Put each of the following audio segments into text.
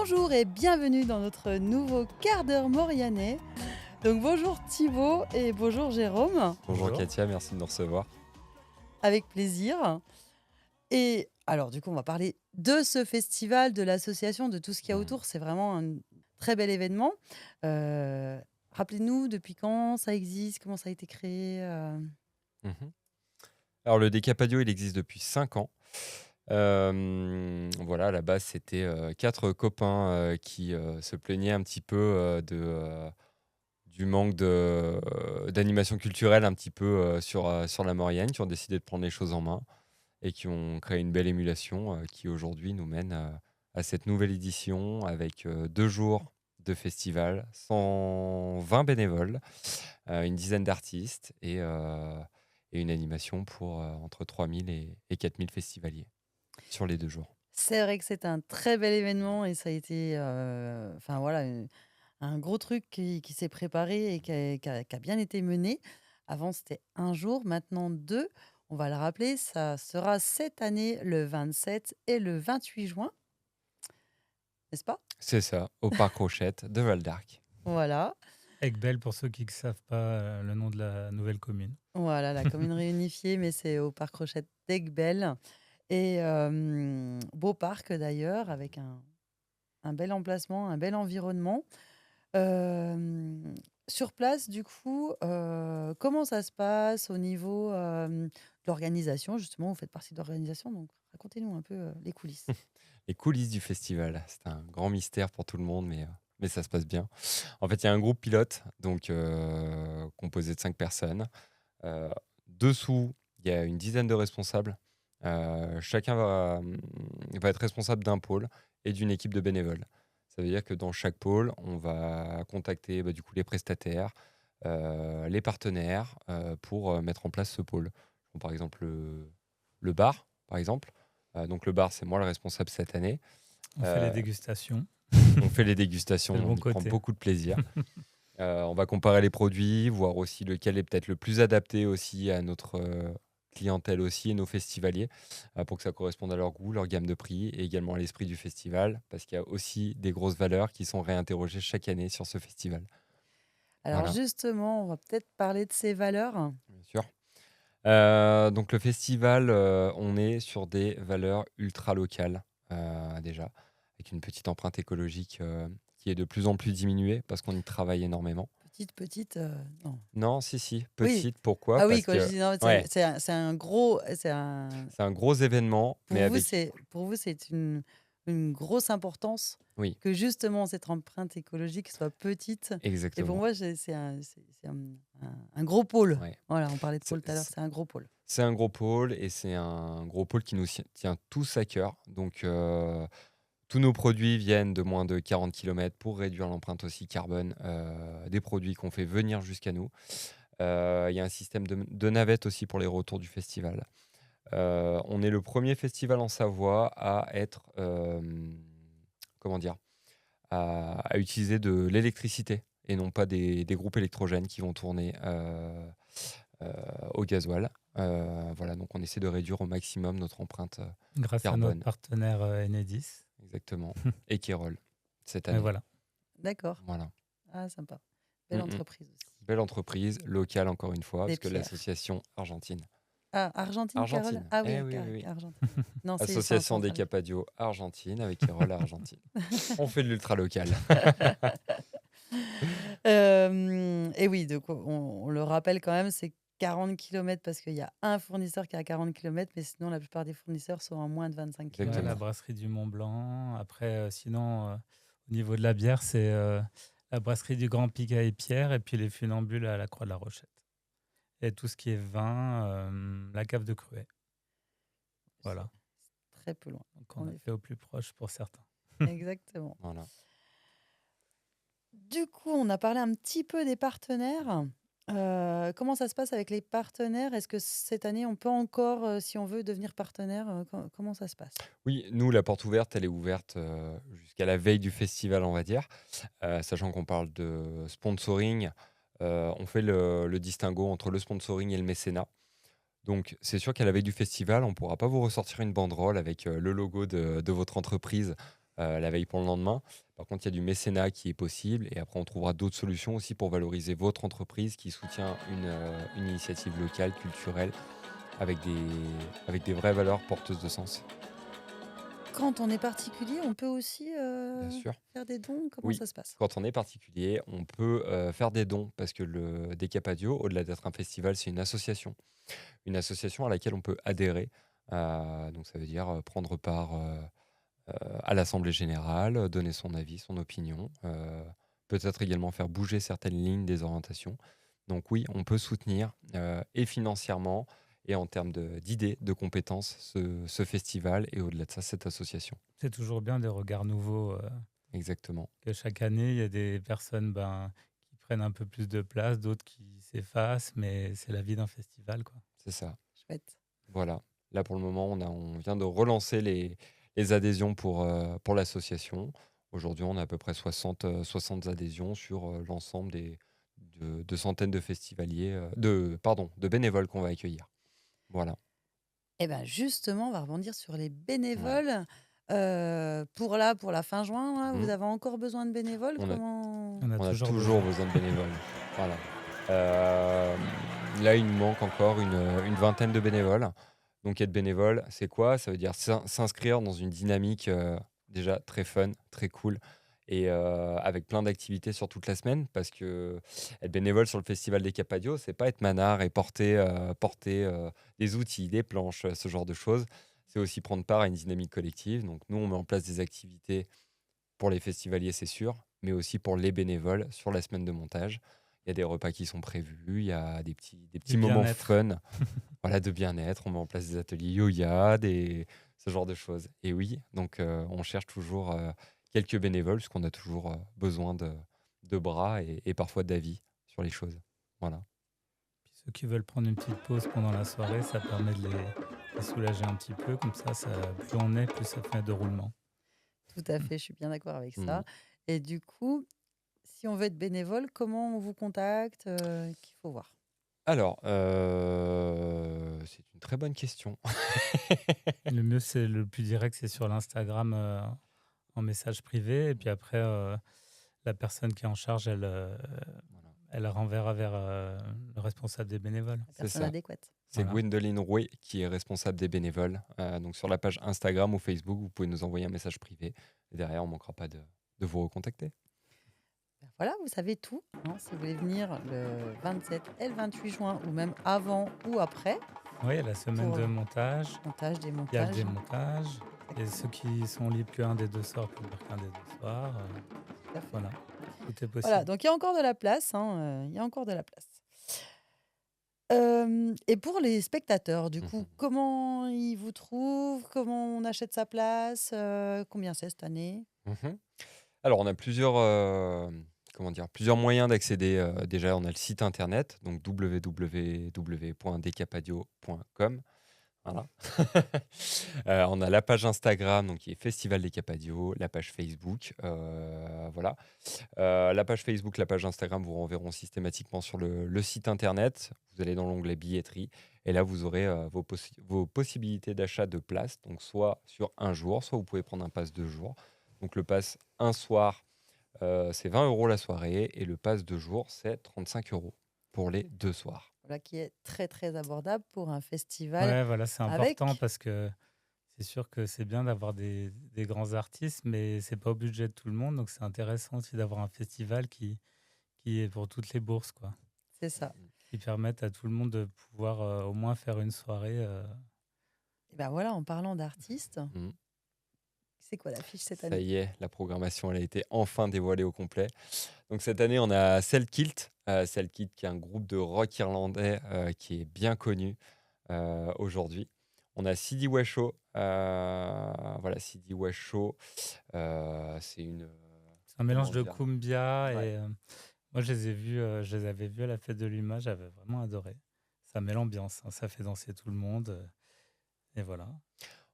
Bonjour et bienvenue dans notre nouveau quart d'heure Morianais. Donc bonjour Thibaut et bonjour Jérôme, Bonjour Bonjour. Katia, merci de nous recevoir. avec plaisir. Et alors du coup on va parler de ce festival, de l'association, de tout ce qu'il y a autour. C'est vraiment un très bel événement. Euh, Rappelez-nous depuis quand ça existe, comment ça a été créé. Mhm. Alors le Décapadio, il existe depuis 5 ans. Voilà, à la base, c'était 4 copains qui se plaignaient un petit peu du manque d'animation culturelle un petit peu sur la Maurienne, qui ont décidé de prendre les choses en main et qui ont créé une belle émulation qui aujourd'hui nous mène à cette nouvelle édition avec 2 jours de festival, 120 bénévoles, une dizaine d'artistes et une animation pour entre 3000 et 4000 festivaliers sur les 2 jours. C'est vrai que c'est un très bel événement et ça a été, enfin voilà, un gros truc qui s'est préparé et qui a bien été mené. Avant, c'était un jour, maintenant deux. On va le rappeler, ça sera cette année le 27 et le 28 juin, n'est-ce pas? C'est ça, au Parc Rochette de Val d'Arc. Voilà, Aiguebelle, pour ceux qui ne savent pas le nom de la nouvelle commune. voilà, la commune réunifiée, mais c'est au parc Rochette d'Aiguebelle. Et beau parc d'ailleurs, avec un bel emplacement, un bel environnement. Sur place, du coup, comment ça se passe au niveau, de l'organisation? Justement, vous faites partie de l'organisation, donc racontez-nous un peu, les coulisses. Les coulisses du festival, c'est un grand mystère pour tout le monde, mais ça se passe bien. En fait, il y a un groupe pilote, donc composé de 5 personnes. Euh, Dessous, il y a une dizaine de responsables. Chacun va être responsable d'un pôle et d'une équipe de bénévoles. Ça veut dire que dans chaque pôle, on va contacter du coup, les prestataires, les partenaires pour mettre en place ce pôle. Donc, par exemple, le bar, par exemple. Donc le bar, c'est moi le responsable cette année. On fait les dégustations. On fait les C'est dégustations, le on bon y prend côté. beaucoup de plaisir. On va comparer les produits, voir aussi lequel est peut-être le plus adapté aussi à notre clientèle aussi et nos festivaliers pour que ça corresponde à leur goût, leur gamme de prix et également à l'esprit du festival parce qu'il y a aussi des grosses valeurs qui sont réinterrogées chaque année sur ce festival. Alors Voilà, justement, on va peut-être parler de ces valeurs. bien sûr. Donc le festival, on est sur des valeurs ultra locales déjà, avec une petite empreinte écologique qui est de plus en plus diminuée parce qu'on y travaille énormément. Petite, non. Non, si, si, Oui. petite. Pourquoi? Ah oui, Parce quand je que dis non, ouais, c'est un gros c'est un c'est un gros événement, mais avec pour vous, c'est une grosse importance oui, que justement cette empreinte écologique soit petite. Et pour exactement. moi, c'est un gros pôle. Ouais. Voilà, on parlait de C'est pôle tout à l'heure, c'est c'est un gros pôle. c'est un gros pôle et c'est un gros pôle qui nous tient tous à cœur. Donc tous nos produits viennent de moins de 40 kilomètres pour réduire l'empreinte aussi carbone des produits qu'on fait venir jusqu'à nous. Il y a un système de navettes aussi pour les retours du festival. On est le premier festival en Savoie à être, comment dire, à utiliser de l'électricité et non pas des groupes électrogènes qui vont tourner euh, au gasoil. Voilà, donc on essaie de réduire au maximum notre empreinte Grâce à notre carbone, partenaire Enedis. exactement, et Kérol cette Et année. voilà. D'accord. Voilà. Ah, sympa. Mm, Belle mm. entreprise aussi. Belle entreprise, locale encore une fois, Des parce que pierres. l'association argentine. Ah, Argentine, Carole? Argentine, Ah eh oui, oui, oui, oui. Argentine. Non, c'est en Association des centrale. Capadio Argentine avec Kérol Argentine. On fait de l'ultra local. Et oui, donc on le rappelle quand même, c'est 40 kilomètres parce qu'il y a un fournisseur qui est à 40 kilomètres, mais sinon la plupart des fournisseurs sont à moins de 25 Ouais, la Exactement. kilomètres. brasserie du Mont Blanc. Après, sinon, au niveau de la bière, c'est la brasserie du Grand Pigat et Pierre et puis les funambules à la Croix de la Rochette. Et tout ce qui est vin, la cave de Cruet. C'est Voilà. très peu loin, Donc on en a effet. fait au plus proche pour certains. Exactement. Voilà. Du coup, on a parlé un petit peu des partenaires. Comment ça se passe avec les partenaires? Est-ce que cette année, on peut encore, si on veut, devenir partenaire? Comment ça se passe? Oui, nous, la porte ouverte, elle est ouverte jusqu'à la veille du festival, on va dire. Sachant qu'on parle de sponsoring, on fait le distinguo entre le sponsoring et le mécénat. Donc, c'est sûr qu'à la veille du festival, on ne pourra pas vous ressortir une banderole avec le logo de votre entreprise la veille pour le lendemain. Par contre, il y a du mécénat qui est possible et après, on trouvera d'autres solutions aussi pour valoriser votre entreprise qui soutient une initiative locale, culturelle, avec des vraies valeurs porteuses de sens. Quand on est particulier, on peut aussi Bien sûr. faire des dons? Comment Oui, ça se passe? quand on est particulier, on peut faire des dons parce que le Decapadio, au-delà d'être un festival, c'est une association. Une association à laquelle on peut adhérer. Donc ça veut dire prendre part à l'Assemblée générale, donner son avis, son opinion, peut-être également faire bouger certaines lignes des orientations. Donc oui, on peut soutenir et financièrement et en termes d'idées, de compétences, ce festival et au-delà de ça, cette association. C'est toujours bien des regards nouveaux. Exactement, Que chaque année, il y a des personnes qui prennent un peu plus de place, d'autres qui s'effacent, mais c'est la vie d'un festival, quoi. c'est ça. Chouette. Voilà. Là, pour le moment, on vient de relancer les adhésions pour l'association. Aujourd'hui, on a à peu près 60 adhésions sur l'ensemble de centaines de festivaliers, de bénévoles qu'on va accueillir. Voilà. Et ben justement, on va rebondir sur les Ouais. bénévoles. Pour la fin juin, là, vous Mhm. avez encore besoin de bénévoles? On a, Comment? On a on a toujours toujours besoin. besoin de bénévoles. Voilà. Euh, Là, il nous manque encore une vingtaine de bénévoles. Donc, être bénévole, c'est quoi? Ça veut dire s'inscrire dans une dynamique déjà très fun, très cool et avec plein d'activités sur toute la semaine. Parce que être bénévole sur le Festival des Capadios, c'est pas être manard et porter des outils, des planches, ce genre de choses. C'est aussi prendre part à une dynamique collective. Donc, nous, on met en place des activités pour les festivaliers, c'est sûr, mais aussi pour les bénévoles sur la semaine de montage. Il y a des repas qui sont prévus, il y a des petits Du moments bien-être. fun, voilà, de bien-être. On met en place des ateliers yoga, ce genre de choses. Et oui, donc on cherche toujours quelques bénévoles, puisqu'on a toujours besoin de bras et parfois d'avis sur les choses. Voilà, Puis ceux qui veulent prendre une petite pause pendant la soirée, ça permet de les soulager un petit peu. Comme ça, plus on est, plus ça fait de roulement. Tout à fait, je suis bien d'accord avec Mhm. ça. Et du coup, si on veut être bénévole, comment on vous contacte? Qu'il faut voir. Alors, c'est une très bonne question. Le mieux, c'est le plus direct, c'est sur l'Instagram en message privé. Et puis après, la personne qui est en charge, Voilà, elle renverra vers le responsable des bénévoles. La c'est personne ça. adéquate. C'est Voilà. Gwendoline Rouet qui est responsable des bénévoles. Donc sur la page Instagram ou Facebook, vous pouvez nous envoyer un message privé. Et derrière, on ne manquera pas de vous recontacter. Ben voilà, vous savez tout, hein, si vous voulez venir le 27 et le 28 juin, ou même avant ou après, Oui, il y a la semaine pour de montage, montage, il y a le démontage. démontage. Et ceux qui sont libres qu'un des deux soirs peuvent venir qu'un des deux soirs. Tout à fait. Voilà, tout est Voilà, possible. donc il y a encore de la place, hein, il y a encore de la place. Et pour les spectateurs, du coup, Mhm. comment ils vous trouvent? Comment on achète sa place? Combien c'est cette année? Mhm. Alors, on a plusieurs moyens d'accéder. Déjà, on a le site internet, donc www.decapadio.com. Voilà. On a la page Instagram, donc qui est Festival des Capadios, la page Facebook, voilà. La page Facebook, la page Instagram vous renverront systématiquement sur le site internet. Vous allez dans l'onglet billetterie et là vous aurez vos possibilités d'achat de place, donc soit sur un jour, soit vous pouvez prendre un pass 2 jours. Donc le pass un soir, c'est 20 € la soirée et le pass 2 jours, c'est 35 € pour les 2 soirs. Voilà, qui est très, très abordable pour un festival Ouais, voilà, c'est important avec. parce que c'est sûr que c'est bien d'avoir des grands artistes, mais c'est pas au budget de tout le monde. Donc c'est intéressant aussi d'avoir un festival qui est pour toutes les bourses, quoi. C'est ça. Qui permettent à tout le monde de pouvoir au moins faire une soirée. Et ben voilà, en parlant d'artistes, Mhm. c'est quoi l'affiche cette Ça année? y est, la programmation elle a été enfin dévoilée au complet. Donc cette année, on a Selkilt, Selkilt qui est un groupe de rock irlandais qui est bien connu aujourd'hui. On a Sidi Washo, voilà Sidi Washo, c'est une C'est un mélange comment de dire? cumbia Ouais. et moi je les ai vus, je les avais vus à la fête de l'UMA, j'avais vraiment adoré. Ça met l'ambiance, hein, ça fait danser tout le monde et voilà.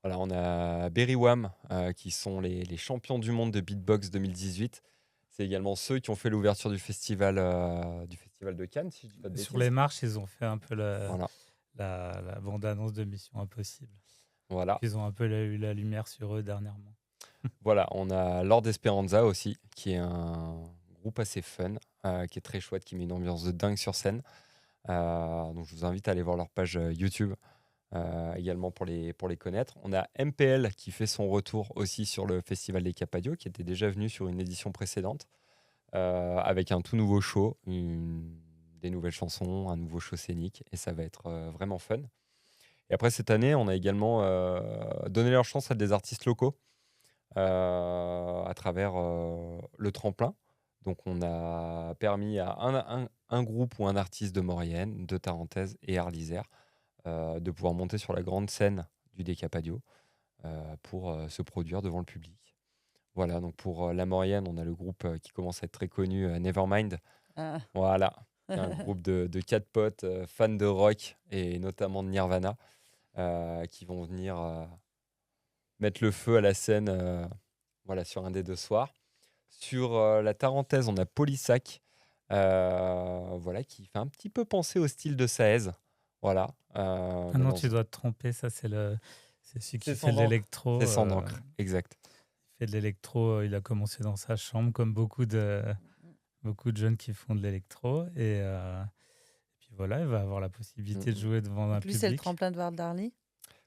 Voilà, on a Berry Wham qui sont les champions du monde de beatbox 2018. C'est également ceux qui ont fait l'ouverture du festival de Cannes, si je dis pas de Sur les bêtises. marches, ils ont fait un peu Voilà, la bande-annonce de Mission Impossible. voilà. Ils ont un peu eu la lumière sur eux dernièrement. Voilà, on a Lord Esperanza aussi, qui est un groupe assez fun, qui est très chouette, qui met une ambiance de dingue sur scène. Donc je vous invite à aller voir leur page YouTube également pour les connaître. On a MPL qui fait son retour aussi sur le Festival des Capadios, qui était déjà venu sur une édition précédente, avec un tout nouveau show, des nouvelles chansons, un nouveau show scénique, et ça va être vraiment fun. Et après cette année, on a également donné leur chance à des artistes locaux à travers le tremplin. Donc on a permis à un groupe ou un artiste de Maurienne, de Tarentaise et Arlisère de pouvoir monter sur la grande scène du Décapadio pour se produire devant le public. Voilà, donc pour la Maurienne, on a le groupe qui commence à être très connu, Nevermind. Ah. Voilà, qui est un groupe de 4 potes fans de rock et notamment de Nirvana qui vont venir mettre le feu à la scène voilà, sur un des 2 soirs. Sur la Tarentaise, on a Polissac, voilà, qui fait un petit peu penser au style de Saez. Voilà. Ah Mais non, dans tu dois te tromper, ça c'est celui qui C'est fait de sans encre. l'électro. C'est sans encre, exact. Il fait de l'électro, il a commencé dans sa chambre comme beaucoup de jeunes qui font de l'électro. Et puis voilà, il va avoir la possibilité de jouer devant En un plus, c'est le public. tremplin de Val d'Arly.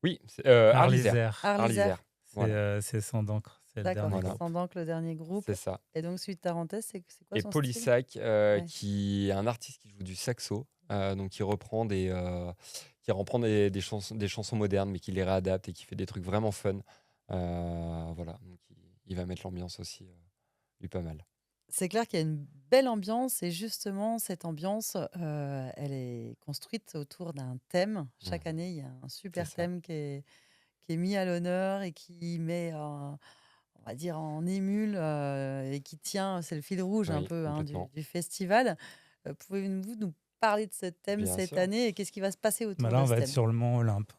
Oui, Arlisère. Arlisère, Arlisère. Voilà, c'est Sang d'encre, c'est le D'accord, dernier Voilà. groupe. Sans Sandanque, le dernier groupe. c'est ça. Et donc, celui de Tarentaise, c'est quoi Et son style? Polissac, qui est un artiste qui joue du saxo, donc qui reprend des chansons modernes, mais qui les réadapte et qui fait des trucs vraiment fun. Voilà, donc il va mettre l'ambiance aussi, lui pas mal. C'est clair qu'il y a une belle ambiance et justement, cette ambiance, elle est construite autour d'un thème. Chaque Mhm. année, il y a un super ça. thème qui est mis à l'honneur et qui met, on va dire, en émule et qui tient, c'est le fil rouge un Oui, peu complètement. du festival. Pouvez-vous nous parler de ce thème Bien cette sûr. année et qu'est-ce qui va se passer Bah autour là, de on ce va être thème? sur le mont Olympe.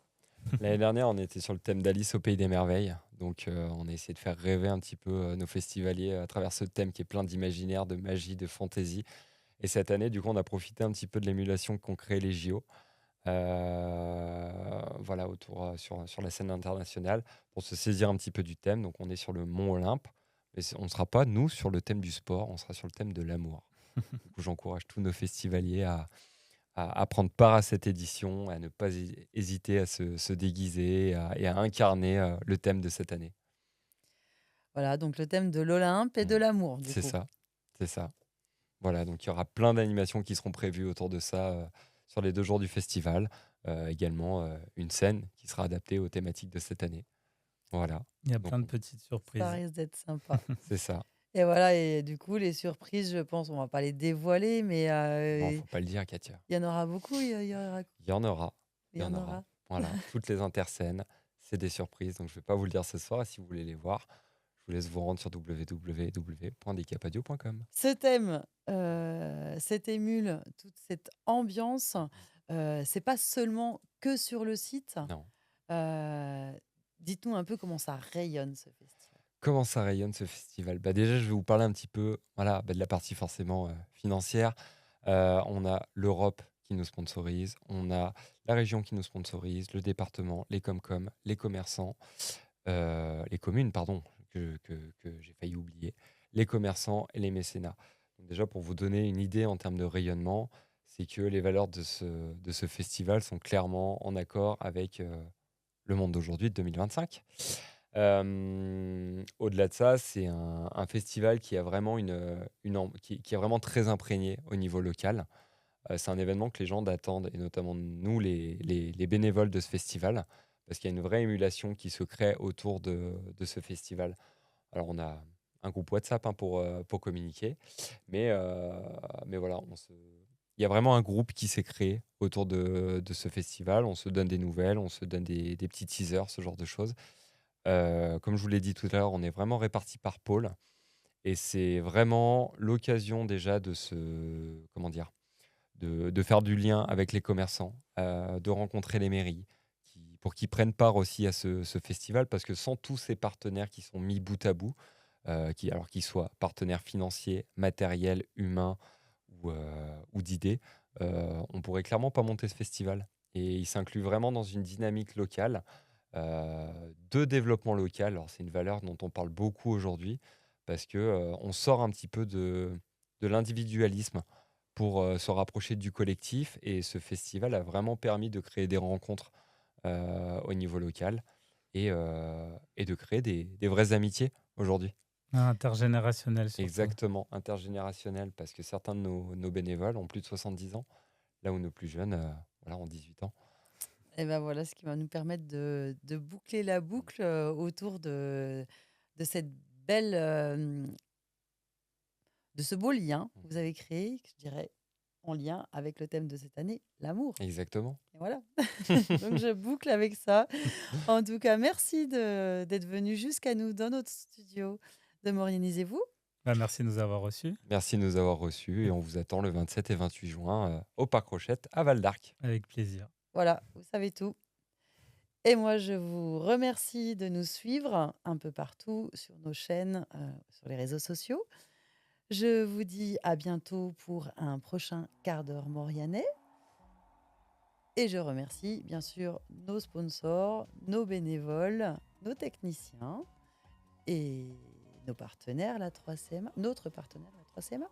L'année dernière, on était sur le thème d'Alice au Pays des Merveilles. Donc, on a essayé de faire rêver un petit peu nos festivaliers à travers ce thème qui est plein d'imaginaire, de magie, de fantaisie. Et cette année, du coup, on a profité un petit peu de l'émulation qu'ont créé les JO. Voilà, sur la scène internationale, pour se saisir un petit peu du thème. Donc, on est sur le Mont Olympe. Mais on ne sera pas, nous, sur le thème du sport, on sera sur le thème de l'amour. Du coup, j'encourage tous nos festivaliers à prendre part à cette édition, à ne pas hésiter à se déguiser et à incarner le thème de cette année. Voilà, donc le thème de l'Olympe et de Mm. l'amour, du C'est coup. ça, c'est ça. Voilà, donc il y aura plein d'animations qui seront prévues autour de ça sur les 2 jours du festival. Également une scène qui sera adaptée aux thématiques de cette année. Voilà, Il y a donc plein de petites Ça surprises. risque d'être sympa. c'est ça. Et voilà, et du coup, les surprises, je pense, on va pas les dévoiler, mais Bon, faut pas le dire, Katia. il y en aura beaucoup. Il y aura, Il y en aura, il y en aura. Voilà, toutes les interscènes, c'est des surprises. Donc je vais pas vous le dire ce soir. Si vous voulez les voir, je vous laisse vous rendre sur www.decapadio.com. Ce thème, cette émule, toute cette ambiance, c'est pas seulement que sur le site. Non. Dites-nous un peu comment ça rayonne ce festival. Comment ça rayonne ce festival? Déjà, je vais vous parler un petit peu voilà, de la partie forcément financière. On a l'Europe qui nous sponsorise, on a la région qui nous sponsorise, le département, les Comcom, les commerçants, les communes, pardon, que j'ai failli oublier, les commerçants et les mécénats. Donc déjà, pour vous donner une idée en termes de rayonnement, c'est que les valeurs de ce festival sont clairement en accord avec le monde d'aujourd'hui, de 2025. Au-delà de ça, c'est un festival qui a vraiment qui est vraiment très imprégné au niveau local. C'est un événement que les gens attendent, et notamment nous, les bénévoles de ce festival, parce qu'il y a une vraie émulation qui se crée autour de ce festival. Alors, on a un groupe WhatsApp pour communiquer, mais voilà, il y a vraiment un groupe qui s'est créé autour de ce festival. On se donne des nouvelles, on se donne des petits teasers, ce genre de choses. Comme je vous l'ai dit tout à l'heure, on est vraiment répartis par pôle. Et c'est vraiment l'occasion déjà comment dire, de faire du lien avec les commerçants, de rencontrer les mairies, pour qu'ils prennent part aussi à ce festival, parce que sans tous ces partenaires qui sont mis bout à bout, alors qu'ils soient partenaires financiers, matériels, humains ou d'idées, on pourrait clairement pas monter ce festival. Et il s'inclut vraiment dans une dynamique locale de développement local. Alors, c'est une valeur dont on parle beaucoup aujourd'hui parce que on sort un petit peu de l'individualisme pour se rapprocher du collectif. Et ce festival a vraiment permis de créer des rencontres au niveau local et de créer des vraies amitiés aujourd'hui. Intergénérationnel surtout. Exactement, intergénérationnelles, parce que certains de nos bénévoles ont plus de 70 ans, là où nos plus jeunes voilà, ont 18 ans. Et ben voilà ce qui va nous permettre de boucler la boucle autour de cette belle, de ce beau lien que vous avez créé, je dirais, en lien avec le thème de cette année, l'amour. Exactement. Et voilà. Donc je boucle avec ça. En tout cas, merci d'être venu jusqu'à nous dans notre studio de M'organisez-vous. Merci de nous avoir reçus. Merci de nous avoir reçus et on vous attend le 27 et 28 juin au Parc Rochette à Val d'Arc. Avec plaisir. Voilà, vous savez tout. Et moi, je vous remercie de nous suivre un peu partout sur nos chaînes, sur les réseaux sociaux. Je vous dis à bientôt pour un prochain quart d'heure Maurianais. Et je remercie bien sûr nos sponsors, nos bénévoles, nos techniciens et nos partenaires, la 3CMA, notre partenaire, la 3CMA.